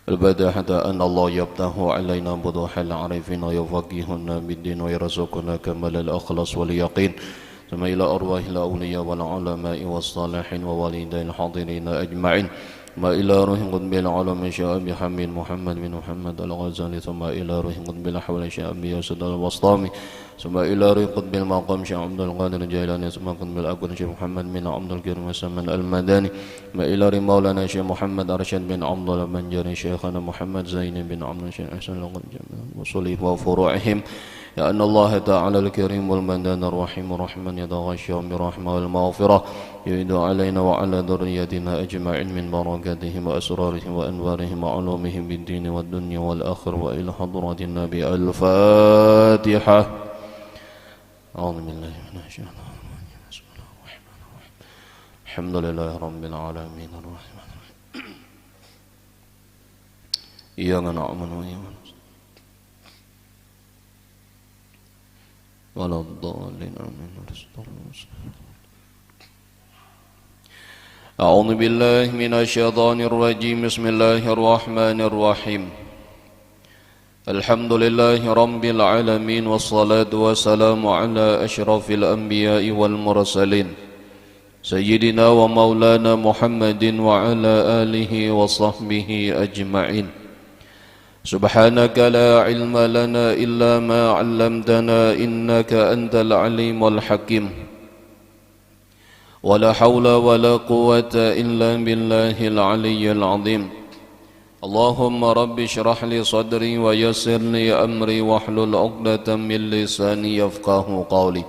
البداحة أن الله يفتح علينا بضوح العارفين ويفقهنا بالدين ويرزقنا كمال الأخلاص واليقين ثم إلى أرواح الأولياء والعلماء والصالحين ووالدين الحاضرين أجمعين ثم إلى روح قطب العالم شاء بحمد محمد بن محمد الغزالي ثم إلى روح قطب الحول شاء بياسد الوسطامي ثم إلى روح قطب المقام شاء عبد القادر الجيلاني ثم قطب الأكبر شيخ محمد بن عبد الكريم وسمن المداني ثم إلى روح مولانا شيخ محمد أرشد بن عبد الله بنجري شيخنا محمد زين بن عبد الشيخ أحسن وصليه وفروعهم يا أن الله تعالى الكريم والمنان الرحيم الرحمن يتغشى برحمة والمغفرة يعيد علينا وعلى ذريتنا أجمعين من بركاتهم وأسرارهم وأنوارهم وعلومهم بالدين والدنيا والآخر وإلى حضرة النبي الفاتحة. أعوذ بالله من الشيطان الرجيم بسم الله الرحمن الرحيم الحمد لله رب العالمين الرحمن الرحيم إياك نعبد وإياك ولا الضالين آمين. أعوذ بالله من الشيطان الرجيم بسم الله الرحمن الرحيم الحمد لله رب العالمين والصلاة والسلام على أشرف الأنبياء والمرسلين سيدنا ومولانا محمد وعلى آله وصحبه أجمعين. سبحانك لا علم لنا إلا ما علمتنا إنك أنت العليم الحكيم ولا حول ولا قوة إلا بالله العلي العظيم. اللهم رب اشرح لي صدري ويسر لي أمري واحلل عقدة من لساني يفقه قولي.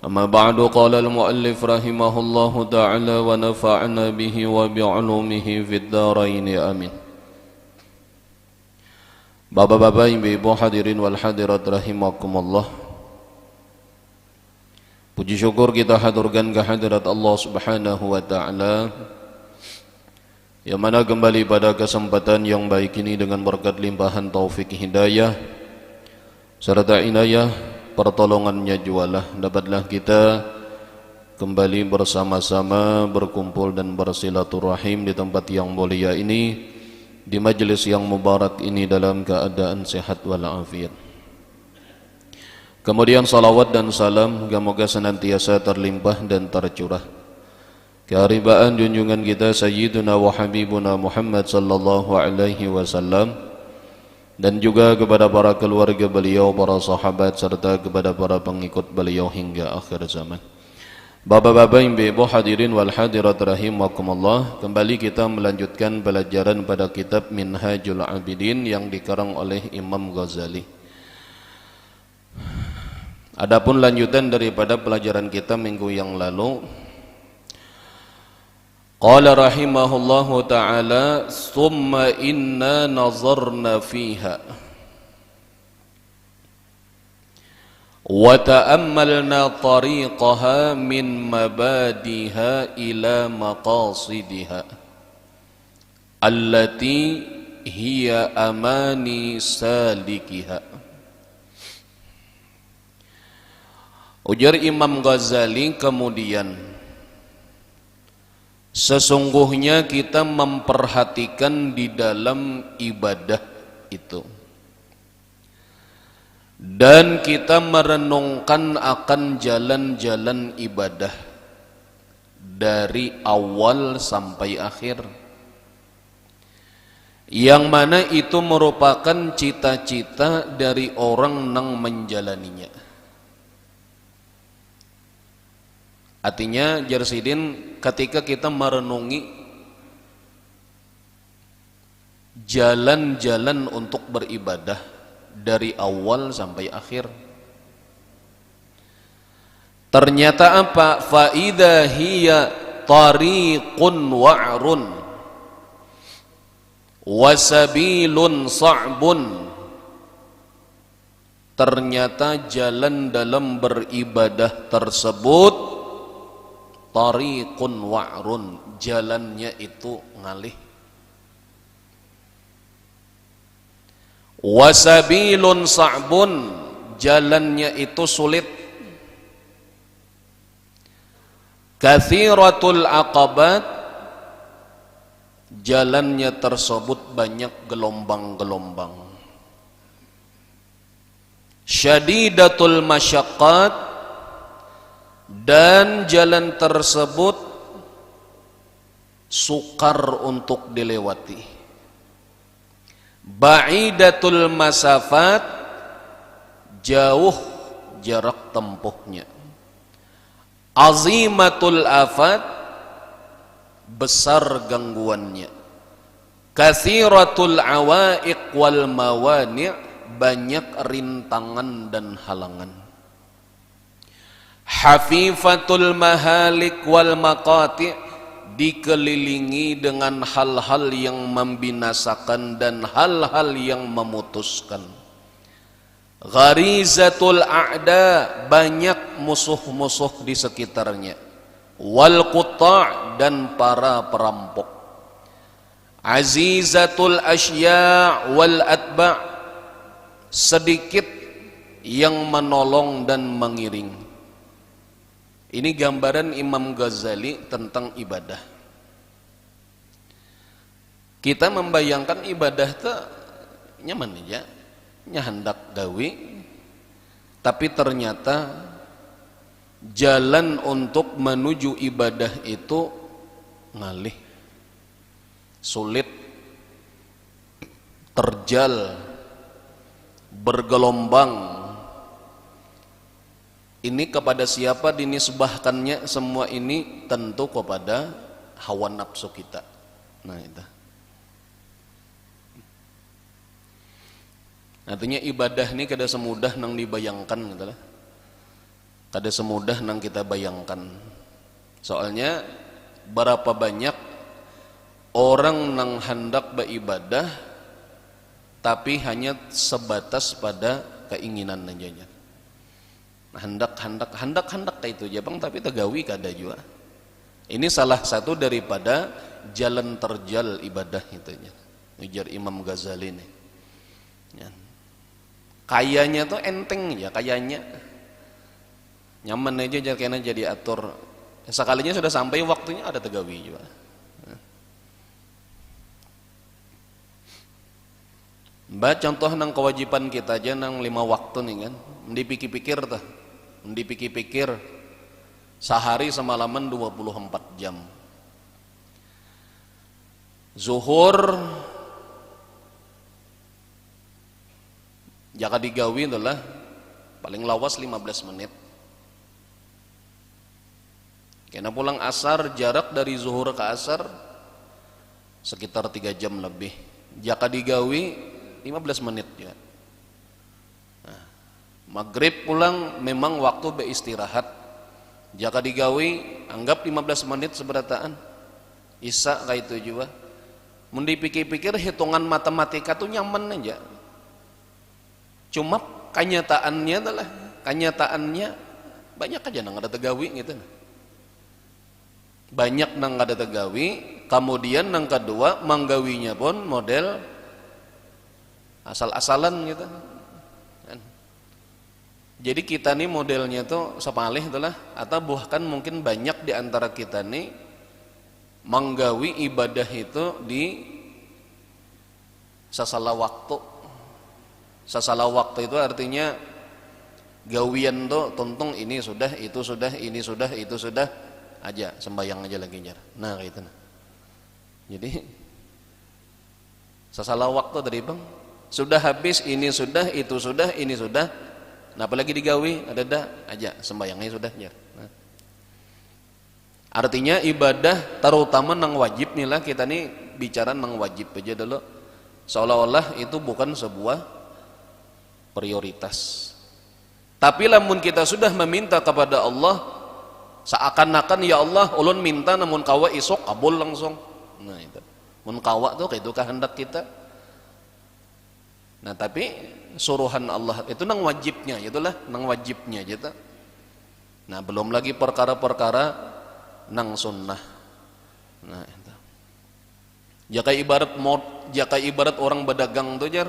أما بعد قال المؤلف رحمه الله تعالى ونفعنا به وبعلومه في الدارين آمين. Bapak-bapak, ibu-ibu, hadirin wal hadirat rahimakumullah. Puji syukur kita haturkan kehadirat Allah Subhanahu wa taala yang mana kembali pada kesempatan yang baik ini dengan berkat limpahan taufik hidayah serta inayah pertolongannya jualah dapatlah kita kembali bersama-sama berkumpul dan bersilaturahim di tempat yang mulia ini, di majelis yang mubarak ini dalam keadaan sehat walafiat. Kemudian salawat dan salam semoga senantiasa terlimpah dan tercurah keharibaan junjungan kita Sayyiduna wa Habibuna Muhammad sallallahu alaihi wasallam dan juga kepada para keluarga beliau, para sahabat serta kepada para pengikut beliau hingga akhir zaman. Bapak-bapak, ibu-ibu, hadirin wal hadirat rahimakumullah, kembali kita melanjutkan pelajaran pada kitab Minhajul Abidin yang dikarang oleh Imam Ghazali. Adapun lanjutan daripada pelajaran kita minggu yang lalu, qala rahimahullahu ta'ala summa inna nazarna fiha wa ta'ammalna tariqaha min mabadiha ila maqasidiha allati hiya amani salikiha. Ujar Imam Ghazali kemudian, sesungguhnya kita memperhatikan di dalam ibadah itu dan kita merenungkan akan jalan-jalan ibadah dari awal sampai akhir, yang mana itu merupakan cita-cita dari orang yang menjalaninya. Artinya Jarsidin, ketika kita merenungi jalan-jalan untuk beribadah dari awal sampai akhir, ternyata apa? Faida hiya tariqun wa'run wasabilun sa'bun. Ternyata jalan dalam beribadah tersebut tariqun wa'run, jalannya itu ngalih. Wasabilun sa'bun, jalannya itu sulit. Kathiratul aqabat, jalannya tersebut banyak gelombang-gelombang. Syadidatul masyaqqat, dan jalan tersebut sukar untuk dilewati. Ba'idatul masafat, jauh jarak tempuhnya. Azimatul afat, besar gangguannya. Katsiratul awaiq wal mawani', banyak rintangan dan halangan. Hafifatul mahalik wal maqati', dikelilingi dengan hal-hal yang membinasakan dan hal-hal yang memutuskan. Gharizatul a'da, banyak musuh-musuh di sekitarnya. Wal quta', dan para perampok. Azizatul asya' wal atba', sedikit yang menolong dan mengiring. Ini gambaran Imam Ghazali tentang ibadah. Kita membayangkan ibadah itu nyaman aja, hendak gawe, tapi ternyata jalan untuk menuju ibadah itu ngalih, sulit, terjal, bergelombang. Ini kepada siapa dinisbahkannya? Semua ini tentu kepada hawa nafsu kita. Nah, itu. Artinya ibadah ini kada semudah nang dibayangkan gitu lah. Kada semudah nang kita bayangkan. Soalnya berapa banyak orang nang hendak beribadah tapi hanya sebatas pada keinginan aja. Hendak kayak itu aja bang, tapi tegawi kada juga. Ini salah satu daripada jalan terjal ibadah itu aja. Ujar Imam Ghazali nih. Ya. Kayanya tuh enteng ya, kayanya nyaman aja kena jadi atur. Sekalinya sudah sampai waktunya ada tegawi juga. Mbak contoh nang kewajiban kita aja nang 5 waktu nih kan, dipikir-pikir tuh, dipikir-pikir sehari semalaman 24 jam. Zuhur jaka digawi adalah paling lawas 15 menit. Kena pulang asar, jarak dari zuhur ke asar sekitar 3 jam lebih. Jaka digawi 15 menit ya. Nah, maghrib pulang memang waktu beristirahat. Jaka digawi anggap 15 menit seberataan. Isya kayak itu juga. Mun dipikir-pikir hitungan matematika tuh nyaman aja. Cuma kenyataannya adalah banyak aja nang ada tegawi gitu. Banyak nang ada tegawi, kemudian nang kedua manggawinya pun model asal-asalan gitu. Jadi kita nih modelnya tuh sepalih itulah, atau bahkan mungkin banyak di antara kita nih manggawi ibadah itu di sasalah waktu. Sasalah waktu itu artinya gawian tuh tuntung ini sudah, itu sudah, ini sudah, itu sudah aja, sembayang aja lagi jar. Nah kayak itu. Jadi sasalah waktu tadi bang, sudah habis, ini sudah, itu sudah, ini sudah. Nah apalagi digawi, ada dah aja, sembayangnya sudah jar. Nah. Artinya ibadah terutama nang wajib nih lah, kita nih bicara nang wajib aja dulu. Seolah-olah itu bukan sebuah prioritas. Tapi lamun kita sudah meminta kepada Allah, seakan-akan ya Allah ulun minta namun kawa isok kabul langsung. Nah itu mun kawa tuh kayak itu kehendak kita. Nah tapi suruhan Allah itu nang wajibnya, itulah nang wajibnya gitu. Nah belum lagi perkara-perkara nang sunnah. Nah itu. Jaka ibarat orang berdagang tuh jar,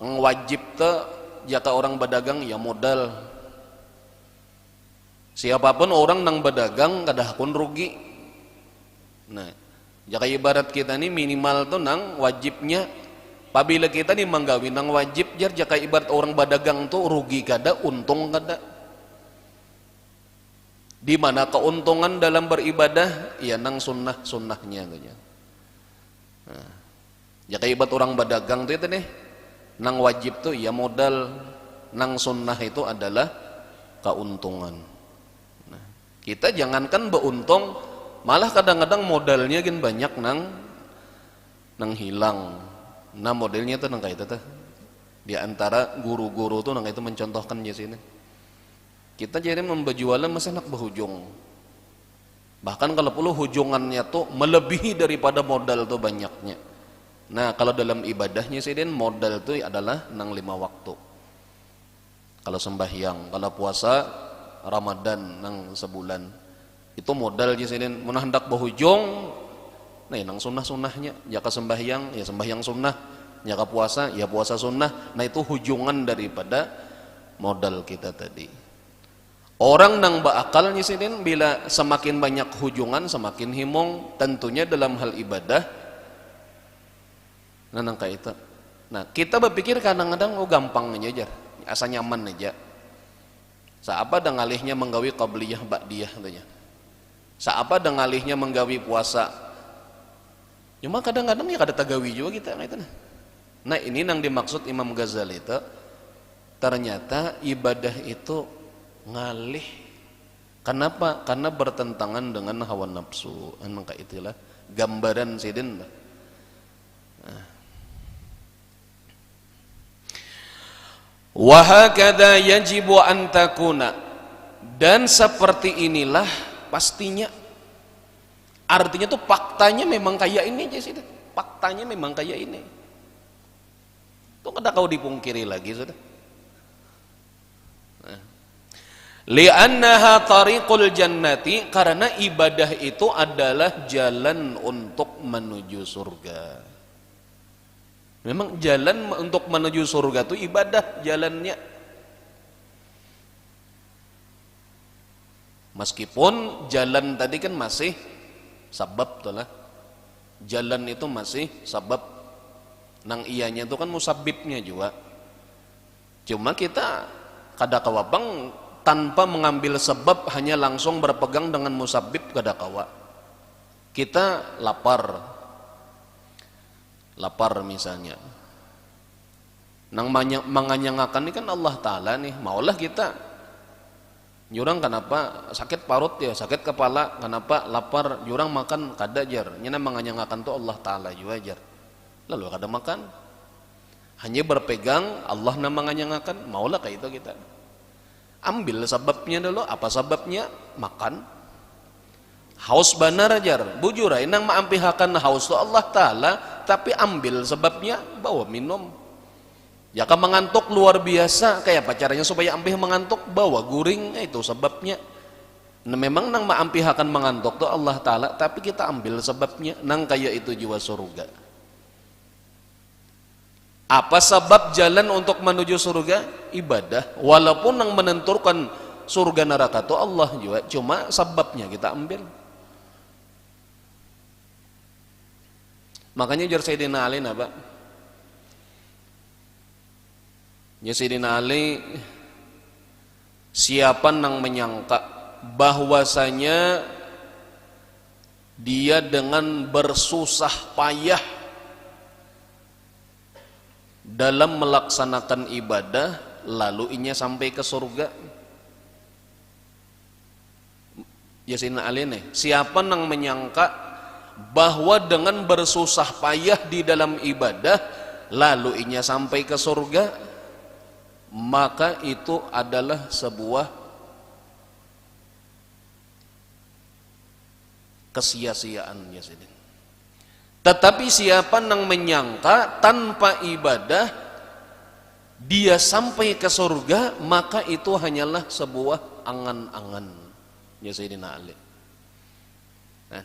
wajib tuh jaka orang berdagang ya modal. Siapapun orang nang berdagang kada hakun rugi. Nah, Jaka ibarat kita ni minimal tuh nang wajibnya. Apabila kita ni menggawi nang wajib jar, jaka ibarat orang badagang tuh rugi kada, untung kada. Di mana keuntungan dalam beribadah? Ya nang sunnahnya gitu. Nah, jaka ibarat orang badagang tuh itu nih, nang wajib tuh ya modal, nang sunnah itu adalah keuntungan. Nah, kita jangankan beruntung, malah kadang-kadang modalnya kan banyak nang hilang. Nah modelnya tuh nang kayak itu tuh. Di antara guru-guru tuh nang itu mencontohkan di sini. Kita jadi memberjualan masa nak berhujung. Bahkan kalau perlu hujungannya tuh melebihi daripada modal tuh banyaknya. Nah kalau dalam ibadahnya sih modal tuh adalah nang 5 waktu. Kalau sembahyang, kalau puasa Ramadan nang sebulan. Itu modal di sini mun hendak berhujung. Nah nang sunnah-sunnahnya, jaka sembahyang ya sembahyang sunnah, jaka puasa ya puasa sunnah. Nah itu hujungan daripada modal kita tadi. Orang nang beakal di sini bila semakin banyak hujungan semakin himong, tentunya dalam hal ibadah. Nah nang kayak itu. Nah kita berpikir kadang-kadang gampang aja, asa nyaman aja. Saapa dan ngalihnya menggawi qabliyah ba'diyah katanya. Saapa dan ngalihnya menggawi puasa. Cuma kadang-kadang ya kada tagawi juga kita gitu. Nah ini yang dimaksud Imam Ghazali itu, ternyata ibadah itu ngalih. Kenapa? Karena bertentangan dengan hawa nafsu. Maka itulah gambaran sidin. Wa hakadha yajibu an takuna, dan seperti inilah pastinya. Artinya tuh faktanya memang kayak ini aja sih. Faktanya memang kayak ini. Tuh kada kau dipungkiri lagi sudah. Li'annaha tariqul jannati, karena ibadah itu adalah jalan untuk menuju surga. Memang jalan untuk menuju surga itu ibadah jalannya. Meskipun jalan tadi kan masih sabab tuh lah. Jalan itu masih sabab. Nang ianya itu kan musabibnya juga. Cuma kita kada kawabang tanpa mengambil sebab, hanya langsung berpegang dengan musabib kada kawa. Kita lapar misalnya, nang menganyangakan ini kan Allah Ta'ala nih. Maulah kita jurang kenapa sakit parut ya, sakit kepala kenapa lapar, jurang makan kada jar, nyana menganyangakan tuh Allah Ta'ala juga jar. Lalu kada makan, hanya berpegang Allah na menganyangakan, maulah kayak itu kita. Ambil sebabnya dulu. Apa sebabnya? Makan. Haus banar jar, bujur nang maampihakan haus tu Allah Ta'ala, tapi ambil sebabnya, bawa minum. Jika mengantuk luar biasa, kayak apa caranya supaya ampih mengantuk? Bawa guring, itu sebabnya. Nah, memang nang maampihakan mengantuk tu Allah Ta'ala, tapi kita ambil sebabnya, nang kayak itu jiwa surga. Apa sebab jalan untuk menuju surga? Ibadah. Walaupun yang menentukan surga neraka itu Allah juga, cuma sebabnya kita ambil. Makanya jar Sayyidina Ali apa? Ya Sayyidina Ali, siapa yang menyangka bahwasanya dia dengan bersusah payah dalam melaksanakan ibadah lalu inya sampai ke surga. Yasin Ali nih, siapa yang menyangka bahwa dengan bersusah payah di dalam ibadah lalu inya sampai ke surga, maka itu adalah sebuah kesia-siaan. Yasin. Tetapi siapa yang menyangka tanpa ibadah dia sampai ke surga, maka itu hanyalah sebuah angan-angan. Ya Sayyidina Ali. Nah,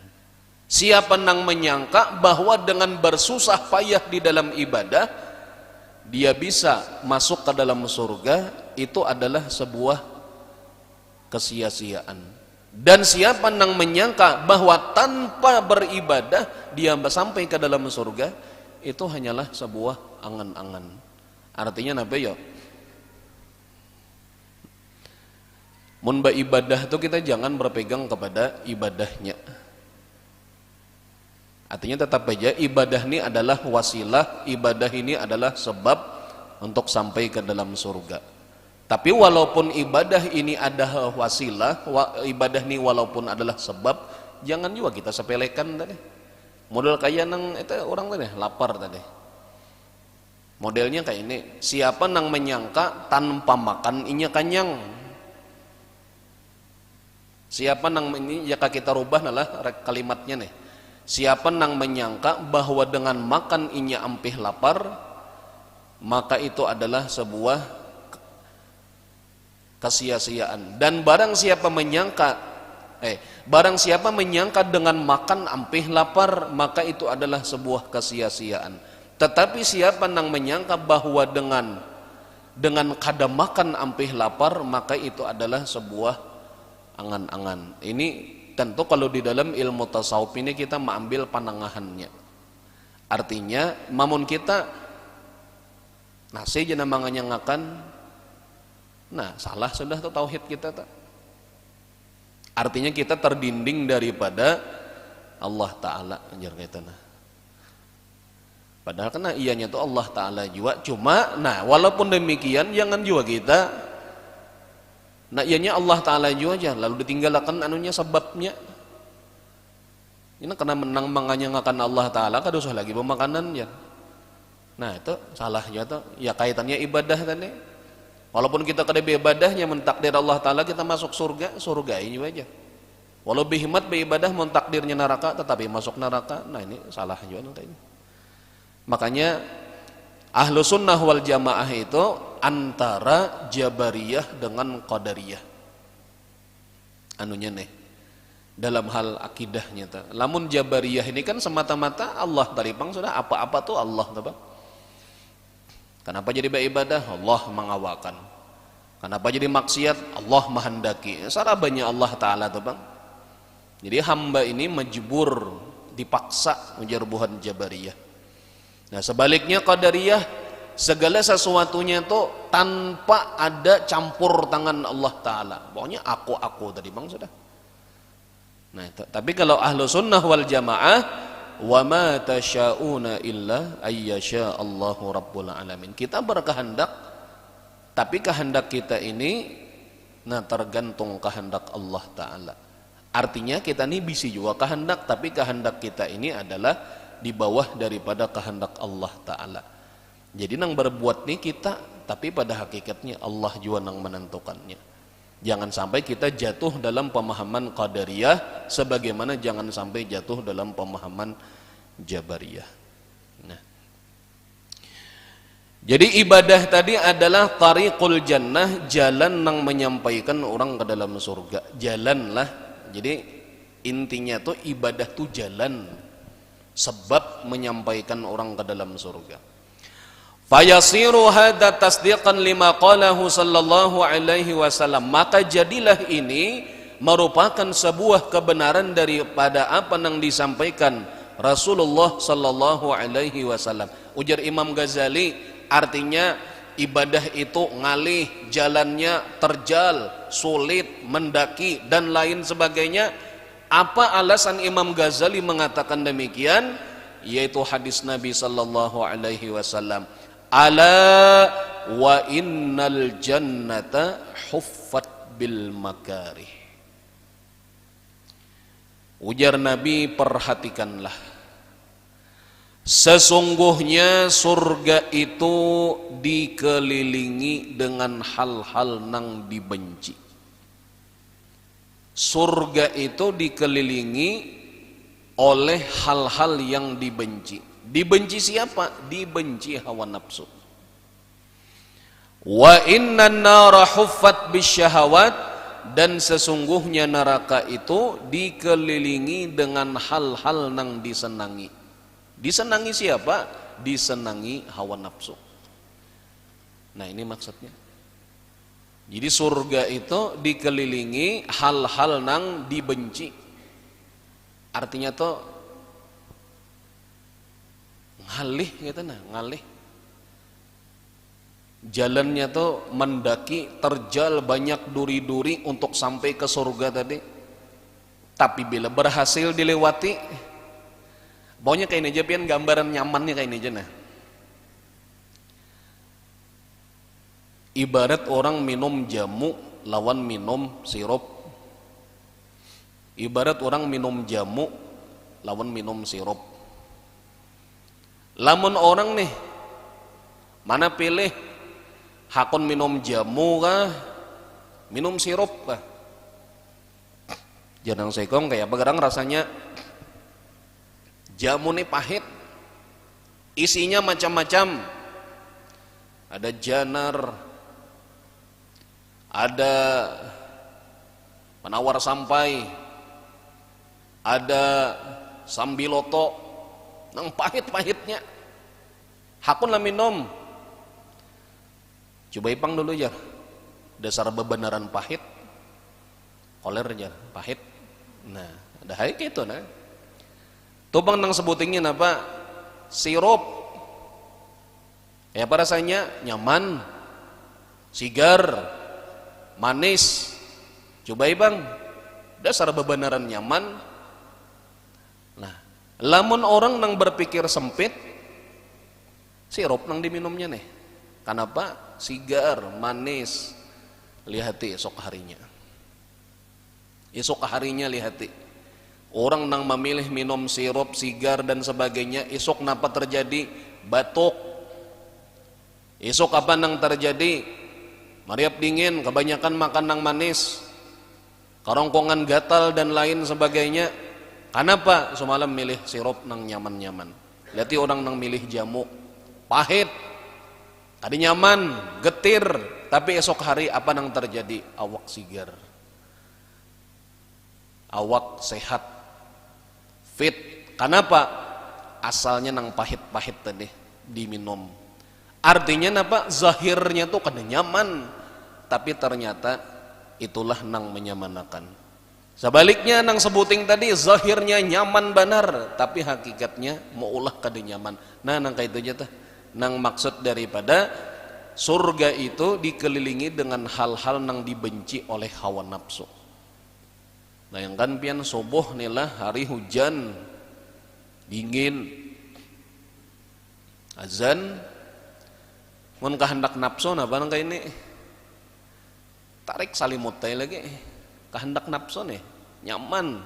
siapa yang menyangka bahwa dengan bersusah payah di dalam ibadah dia bisa masuk ke dalam surga, itu adalah sebuah kesia-siaan. Dan siapa yang menyangka bahwa tanpa beribadah dia sampai ke dalam surga, itu hanyalah sebuah angan-angan. Artinya apa ya? Mun ibadah itu kita jangan berpegang kepada ibadahnya. Artinya tetap aja ibadah ini adalah wasilah, ibadah ini adalah sebab untuk sampai ke dalam surga. Tapi walaupun ibadah ini adalah wasilah, ibadah ini walaupun adalah sebab, jangan juga kita sepelekan tadi. Model kayak nang itu orang tadi lapar tadi. Modelnya kayak ini, siapa nang menyangka tanpa makan inya kenyang. Siapa nang ini ya kita rubah adalah kalimatnya nih. Siapa nang menyangka bahwa dengan makan inya ampih lapar, maka itu adalah sebuah kesia-siaan. Dan barang siapa menyangka dengan makan ampih lapar, maka itu adalah sebuah kesia-siaan. Tetapi siapa yang menyangka bahwa dengan kada makan ampih lapar, maka itu adalah sebuah angan-angan. Ini tentu kalau di dalam ilmu tasawuf ini kita mengambil panangahannya. Artinya mamun kita nasi jenah manganyangakan, nah salah sudah tuh tauhid kita tak. Artinya kita terdinding daripada Allah Ta'ala anjir kita nah. Padahal kena ianya tuh Allah Ta'ala juga. Cuma nah walaupun demikian jangan juga kita nah ianya Allah Ta'ala juga aja lalu ditinggalkan anunya sebabnya. Ini kena menang menganyangakan Allah Ta'ala kada usah lagi pemakanan ya. Nah itu salahnya tuh ya kaitannya ibadah tadi. Walaupun kita kada beribadahnya mentakdir Allah Ta'ala kita masuk surga ini aja. Walau bihimat beribadah mentakdirnya neraka tetapi masuk neraka, nah ini salah juga ini. Makanya ahlu sunnah wal jamaah itu antara Jabariyah dengan Qadariyah anunya nih dalam hal akidahnya. Lamun Jabariyah ini kan semata-mata Allah dari bang sudah apa-apa tuh Allah tuh. Kenapa jadi beribadah? Allah mengawakan. Kenapa jadi maksiat? Allah menghendaki. Sarabanya Allah Ta'ala tuh bang. Jadi hamba ini majbur, dipaksa menjerbuhan Jabariyah. Nah sebaliknya Qadariyah, segala sesuatunya tuh tanpa ada campur tangan Allah Ta'ala. Pokoknya aku tadi bang sudah. Nah tapi kalau ahlu sunnah wal jamaah, wa ma tasyauna illa ayyasha Allahu rabbul alamin. Kita berkehendak, tapi kehendak kita ini nah tergantung kehendak Allah Ta'ala. Artinya kita ini bisa juga kehendak, tapi kehendak kita ini adalah di bawah daripada kehendak Allah Ta'ala. Jadi nang berbuat nih kita, tapi pada hakikatnya Allah juga nang menentukannya. Jangan sampai kita jatuh dalam pemahaman Qadariyah sebagaimana jangan sampai jatuh dalam pemahaman Jabariyah. Nah. Jadi ibadah tadi adalah tariqul jannah, jalan yang menyampaikan orang ke dalam surga. Jalanlah. Jadi intinya tuh ibadah tuh jalan sebab menyampaikan orang ke dalam surga. Fayasiru hadza tasdiqan lima qalahu sallallahu alaihi wasallam. Maka jadilah ini merupakan sebuah kebenaran daripada apa yang disampaikan Rasulullah sallallahu alaihi wasallam. Ujar Imam Ghazali, artinya ibadah itu ngalih, jalannya terjal, sulit, mendaki dan lain sebagainya. Apa alasan Imam Ghazali mengatakan demikian? Yaitu hadis Nabi sallallahu alaihi wasallam. Ala wa innal jannata huffat bil makarih. Ujar Nabi, perhatikanlah, sesungguhnya surga itu dikelilingi dengan hal-hal yang dibenci. Surga itu dikelilingi oleh hal-hal yang dibenci. Dibenci siapa? Dibenci hawa nafsu. Wa innan nara huffat bisyahawat, dan sesungguhnya neraka itu dikelilingi dengan hal-hal yang disenangi. Disenangi siapa? Disenangi hawa nafsu. Nah ini maksudnya. Jadi surga itu dikelilingi hal-hal nang dibenci. Artinya tuh ngalih gitu nah, ngalih. Jalannya tuh mendaki, terjal banyak duri-duri untuk sampai ke surga tadi. Tapi bila berhasil dilewati, pokoknya kayak ini aja, pian gambaran nyamannya kayak ini aja nah. Ibarat orang minum jamu lawan minum sirup. Ibarat orang minum jamu lawan minum sirup. Lamun orang nih, mana pilih? Hakon minum jamu kah? Minum sirup kah? Jangan sekong kayak apa kadang rasanya jamu nih pahit. Isinya macam-macam. Ada janar, ada penawar sampai, ada sambiloto, nang pahit-pahitnya. Hakun lah minum. Coba ipang dulu ya. Dasar bebenaran pahit. Koler aja, pahit. Nah, ada hai gitu nah. Tubang nang sebutingin apa? Sirup. Ya apa rasanya? Nyaman, sigar, manis. Coba ipang. Dasar bebenaran nyaman. Nah, lamun orang nang berpikir sempit, sirup nang diminumnya nih. Kenapa? Sigar, manis. Lihati esok harinya. Esok harinya lihati. Orang nang memilih minum sirup, sigar dan sebagainya, esok napa terjadi? Batuk. Esok apa nang terjadi? Mariap dingin, kebanyakan makan nang manis. Kerongkongan gatal dan lain sebagainya. Kenapa? Semalam milih sirup nang nyaman-nyaman. Lihat orang nang milih jamu pahit, tadi nyaman, getir, tapi esok hari apa nang terjadi? Awak sigar, awak sehat, fit. Kenapa? Asalnya nang pahit-pahit tadi diminum. Artinya apa? Zahirnya tuh kada nyaman, tapi ternyata itulah nang menyamanakan. Sebaliknya nang sebuting tadi zahirnya nyaman benar, tapi hakikatnya mau ulah kada nyaman. Nah nang kayak itu aja tuh. Nang maksud daripada surga itu dikelilingi dengan hal-hal nang dibenci oleh hawa nafsu. Bayangkan pian subuh nilah hari hujan dingin, azan mun kehendak nafsu nah barang kayak ini tarik salimut tay lagi kehendak nafsu nih nyaman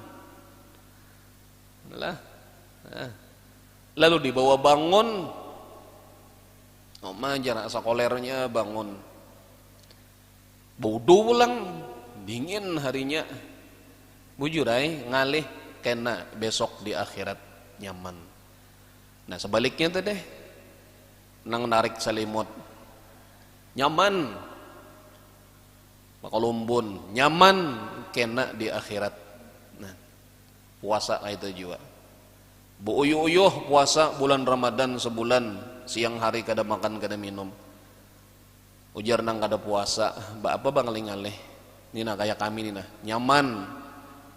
lah. Lalu dibawa bangun, jarak sekolernya bangun, bodoh pulang, dingin harinya, bujurai ngalih kena besok di akhirat nyaman. Nah sebaliknya tuh deh, nang narik selimut nyaman, makolumbun nyaman kena di akhirat. Nah puasa itu juga, bu uyuh puasa bulan Ramadan sebulan, siang hari kada makan kada minum, ujar nang kada puasa apa bang ngalih-ngalih ini nah kayak kami nih nah nyaman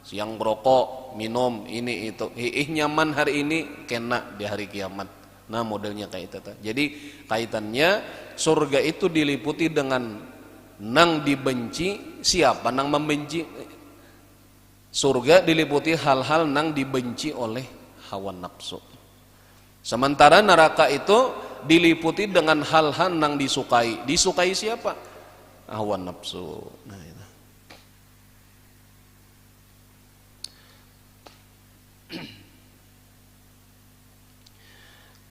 siang berokok minum ini itu nyaman hari ini kena di hari kiamat. Nah modelnya kayak itu. Jadi kaitannya surga itu diliputi dengan nang dibenci. Siapa nang membenci? Surga diliputi hal-hal nang dibenci oleh hawa nafsu. Sementara neraka itu diliputi dengan hal-hal nang disukai. Disukai siapa? Hawa nafsu. Nah, itu.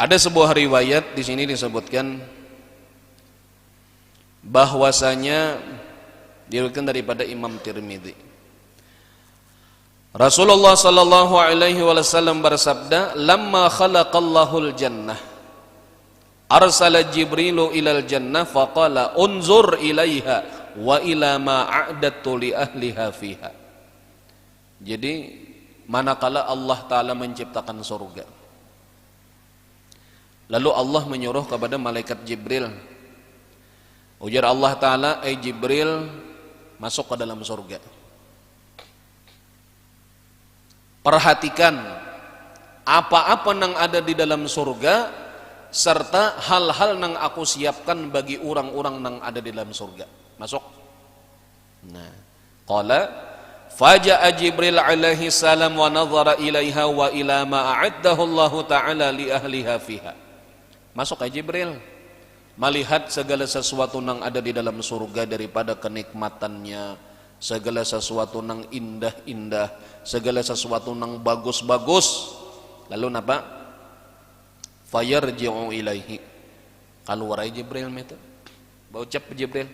Ada sebuah riwayat di sini disebutkan bahwasanya diriwayatkan daripada Imam Tirmidzi. Rasulullah sallallahu alaihi wasallam bersabda, "Lamma khalaqallahul jannah, arsala Jibrilu ilal jannah faqala unzur ilaiha wa ila ma a'dadtu li ahliha fiha." Jadi manakala Allah taala menciptakan surga, lalu Allah menyuruh kepada malaikat Jibril, Ujar Allah Ta'ala, Jibril masuk ke dalam surga. Perhatikan apa-apa yang ada di dalam surga serta hal-hal yang aku siapkan bagi orang-orang yang ada di dalam surga. Masuk. Nah, qala faja'a Jibril alaihi salam wa nadhara ilaiha wa ila ma a'addahu Allah Ta'ala li ahliha fiha. Masuk Jibril, melihat segala sesuatu yang ada di dalam surga daripada kenikmatannya, segala sesuatu yang indah-indah, segala sesuatu yang bagus-bagus. Lalu napa? Fayarji'u ilaihi. Keluar Jibril itu. Baucap Jibril.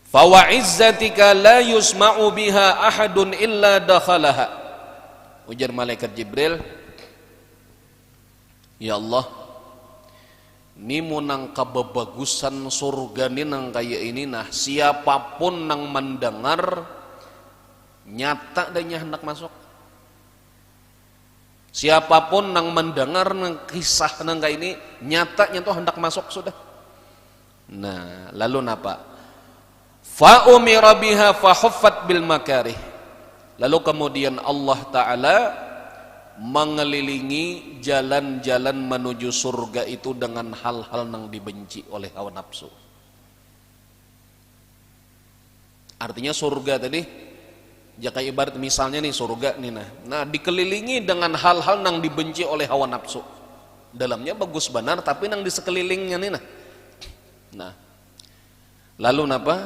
Fa wa izzatika la yusma'u biha ahadun illa dakhalaha. Ujar malaikat Jibril, ya Allah, ni munang kababagusan surga ni nang kaya ini nah, siapapun nang mendengar nyata dan hendak masuk. Siapapun nang mendengar nang kisah nang kaya ini nyata tuh hendak masuk sudah. Nah, lalu napa? Fa umira biha fa huffat bil makarih. Lalu kemudian Allah Ta'ala mengelilingi jalan-jalan menuju surga itu dengan hal-hal yang dibenci oleh hawa nafsu. Artinya surga tadi, jika ibarat misalnya nih surga nih nah dikelilingi dengan hal-hal yang dibenci oleh hawa nafsu. Dalamnya bagus benar tapi yang di sekelilingnya nih nah. Lalu napa?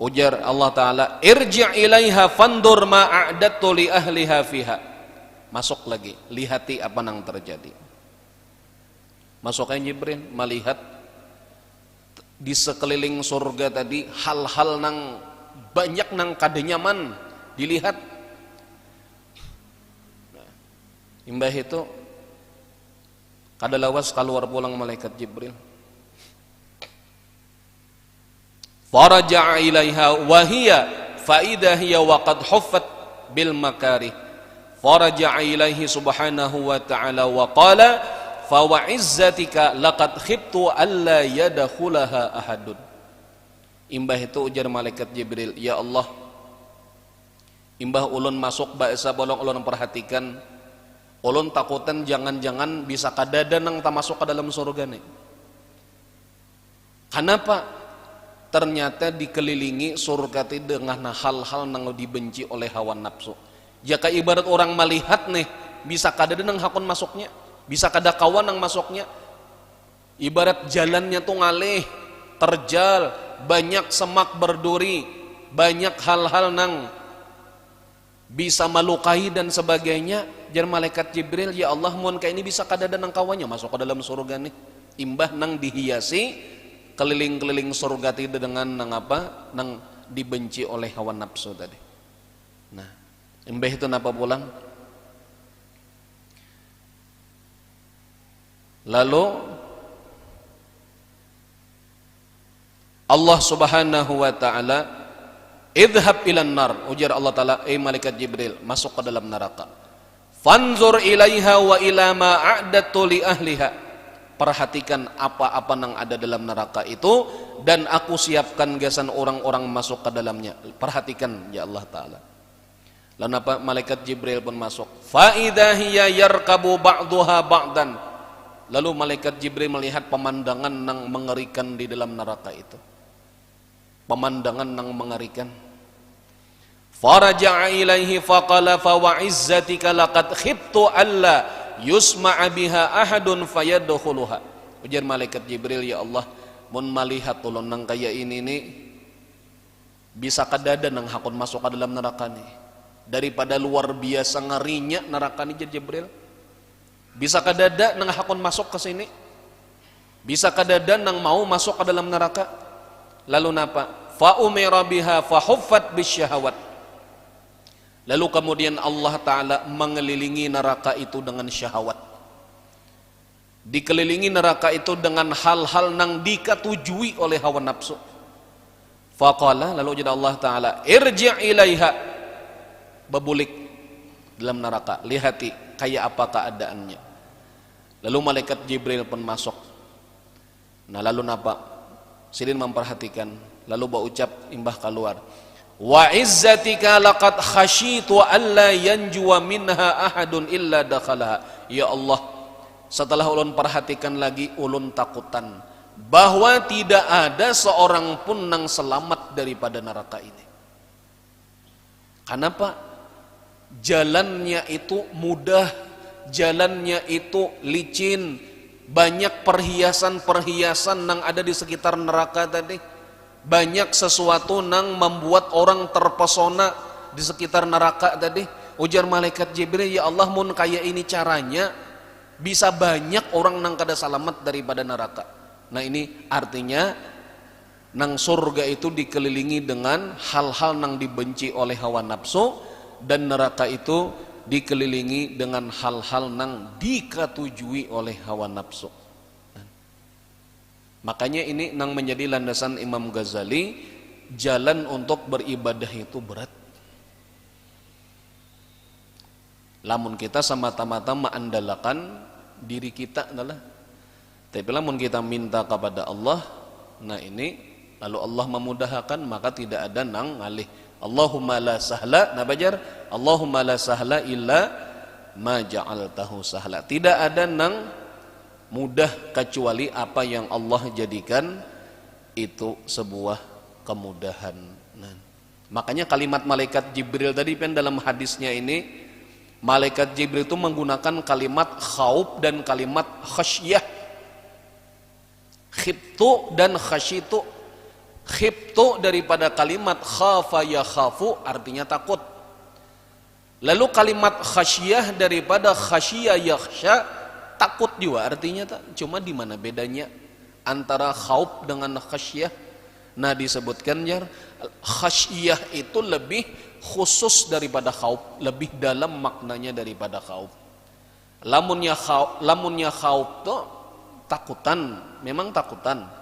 Ujar Allah Ta'ala, irji' ilaiha fandur ma'a'datu li ahliha fiha. Masuk lagi, lihati apa yang terjadi. Masuknya Jibril melihat di sekeliling surga tadi hal-hal nang banyak nang kada nyaman dilihat. Nah, imbah itu kada lawas keluar pulang malaikat Jibril. Faraja'a ilaiha wa hiya fa idza hiya wa qad huffat bil makarih. Faraja'a ilaihi subhanahu wa ta'ala wa qala fa wa izzatika laqad khibtu alla yadkhulaha ahadun. Imbah itu ujar malaikat Jibril, ya Allah, imbah ulun masuk bahasa bolong ulun perhatikan, ulun takutan jangan-jangan bisa kadada nang tak masuk ke dalam surga nih. Kenapa? Ternyata dikelilingi surga itu dengan hal-hal yang dibenci oleh hawa nafsu. Jika ibarat orang melihat nih, bisa kada nang hakun masuknya, bisa kada kawan nang masuknya. Ibarat jalannya tuh ngalih, terjal, banyak semak berduri, banyak hal-hal nang bisa melukai dan sebagainya. Jar malaikat Jibril, ya Allah, mun kayak ini bisa kada nang kawannya masuk ke dalam surga nih. Imbah nang dihiasi keliling-keliling surga itu dengan nang apa? Nang dibenci oleh hawa nafsu tadi. Nah, imbah itu napa pulang? Lalu Allah Subhanahu wa ta'ala, idhab ilan nar, ujar Allah Ta'ala, malaikat Jibril, masuk ke dalam neraka. Fanzur ilaiha wa ila ma a'datu li ahliha. Perhatikan apa-apa yang ada dalam neraka itu dan aku siapkan gasan orang-orang masuk ke dalamnya. Perhatikan ya Allah Ta'ala. Lalu apa? Malaikat Jibril pun masuk. Fa idza hiya yarkabu ba'daha ba'dan. Lalu malaikat Jibril melihat pemandangan yang mengerikan di dalam neraka itu. Pemandangan yang mengerikan. Faraja'a ilaihi faqala fa wa izzatika laqad khibtu alla yusma'a biha ahadun fayadkhuluha. Ujar malaikat Jibril, ya Allah, mun melihat ulun nang kaya ini nih bisa kadada nang hakun masuk ke dalam neraka nih. Daripada luar biasa ngerinya neraka nih Jibril. Bisa kadada nang hakun masuk ke sini. Bisa kadada nang mau masuk ke dalam neraka. Lalu napa? Fa umira biha fa huffat bisyahawat. Lalu kemudian Allah Ta'ala mengelilingi neraka itu dengan syahwat. Dikelilingi neraka itu dengan hal-hal yang diketujui oleh hawa nafsu. Faqala, lalu jadi Allah Ta'ala, irji' ilaiha, bebulik dalam neraka, lihati kayak apa keadaannya. Lalu malaikat Jibril pun masuk. Nah lalu napa? Sidin memperhatikan, lalu berucap imbah keluar, wa izzatika laqad khasyitu alla yanjuwa minha ahadun illa dakhalaha. Ya Allah, setelah ulun perhatikan lagi, ulun takutan bahwa tidak ada seorang pun yang selamat daripada neraka ini. Kenapa? Jalannya itu mudah, jalannya itu licin, banyak perhiasan-perhiasan yang ada di sekitar neraka tadi, banyak sesuatu yang membuat orang terpesona di sekitar neraka tadi. Ujar malaikat Jibril, ya Allah, mun kayak ini caranya bisa banyak orang nang kada selamat daripada neraka. Nah ini artinya nang surga itu dikelilingi dengan hal-hal nang dibenci oleh hawa nafsu, dan neraka itu dikelilingi dengan hal-hal nang diketujui oleh hawa nafsu. Makanya ini nang menjadi landasan Imam Ghazali, jalan untuk beribadah itu berat. Lamun kita semata-mata mengandalkan diri kita adalah, tapi lamun kita minta kepada Allah, nah ini lalu Allah memudahkan, maka tidak ada nang ngalih. Allahumma la sahla, nah bajar, Allahumma la sahla illa ma ja'altahu sahla. Tidak ada nang mudah kecuali apa yang Allah jadikan itu sebuah kemudahan. Nah, makanya kalimat malaikat Jibril tadi pen dalam hadisnya ini, malaikat Jibril itu menggunakan kalimat khauf dan kalimat khasyah. Khiftu dan khasyitu. Khiftu daripada kalimat khafa ya khafu, artinya takut. Lalu kalimat khasyah daripada khasyya yakhsha, takut juga artinya. Cuma di mana bedanya antara khauf dengan khasyah? Nah disebutkan jar, khasyah itu lebih khusus daripada khauf, lebih dalam maknanya daripada khauf. Lamunnya khauf tuh takutan, memang takutan.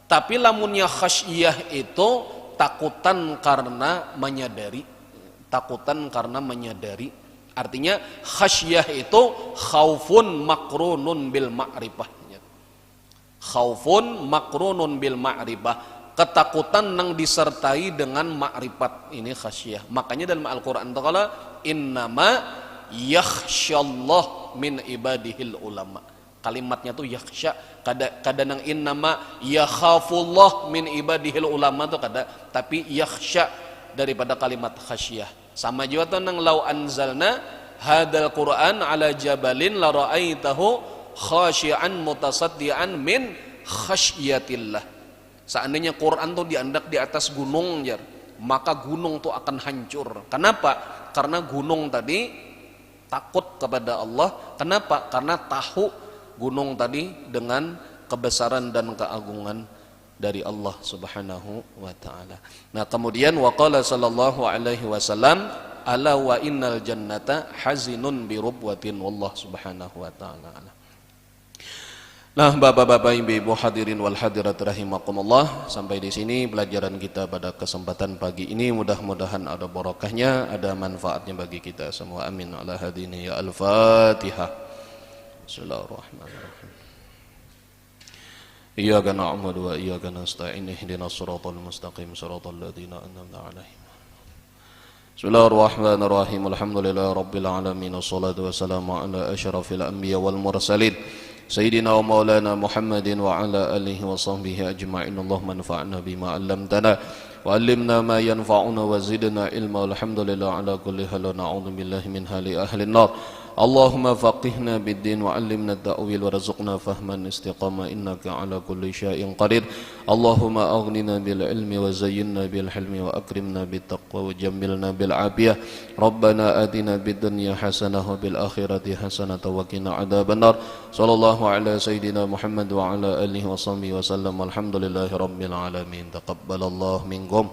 Tapi lamunnya khasyah itu takutan karena menyadari, takutan karena menyadari. Artinya khasyah itu khaufun makrunun bil ma'rifah. Khaufun makrunun bil ma'rifah, ketakutan yang disertai dengan ma'rifat, ini khasyah. Makanya dalam Al-Qur'an ta'ala, innama yakhsyallah min ibadihil ulama. Kalimatnya tuh yakhsya, kadang innama yakhafullah min ibadihil ulama tuh kada, tapi yakhsya daripada kalimat khasyah. Sama juga tuh nang lau anzalna hadal Qur'an ala jabalin la ra'aitahu khasyi'an mutasaddian min khasyiatillah. Seandainya Quran tuh diandak di atas gunung jar, maka gunung tuh akan hancur. Kenapa? Karena gunung tadi takut kepada Allah. Kenapa? Karena tahu gunung tadi dengan kebesaran dan keagungan dari Allah Subhanahu wa taala. Nah, kemudian waqala sallallahu alaihi wasallam, ala wa innal jannata hazinun bi rubwatin wallahu subhanahu wa taala. Nah, bapak-bapak, ibu-ibu hadirin wal hadirat rahimakumullah, sampai di sini pelajaran kita pada kesempatan pagi ini. Mudah-mudahan ada barokahnya, ada manfaatnya bagi kita semua. Amin ala hadini ya al-Fatihah. Bismillahirrahmanirrahim. Iyyaka na'budu wa iyyaka nasta'in, ihdinas siratal mustaqim, siratal ladzina an'amta 'alaihim. Bismillahirrahmanirrahim. Alhamdulillahi rabbil alamin, wassalatu wassalamu ala asyrafil anbiya wal mursalin, sayyidina wa maulana Muhammadin wa ala alihi wa sahbihi ajma'in. Allahumma anfa'na bima 'allamtana wa 'allimna ma yanfa'una wa zidna ilma. Alhamdulillah ala kulli hal, wa na'udzu billahi min hali ahli an-nar. Allahumma faqihna bid-din wa 'allimna at-ta'wil warzuqna fahman istiqamah, innaka 'ala kulli syai'in qadir. Allahumma aghnina bil ilmi wa zayyinna bil hilmi wa akrimna bit taqwa wa jammilna bil 'afiyah. Rabbana atina bid dunya hasanah wa bil akhirati hasanah wa qina adzabannar. Sallallahu ala sayyidina Muhammad wa ala alihi wa sahbihi wa sallam. Alhamdulillahi rabbil alamin. Taqabbalallahu minkum.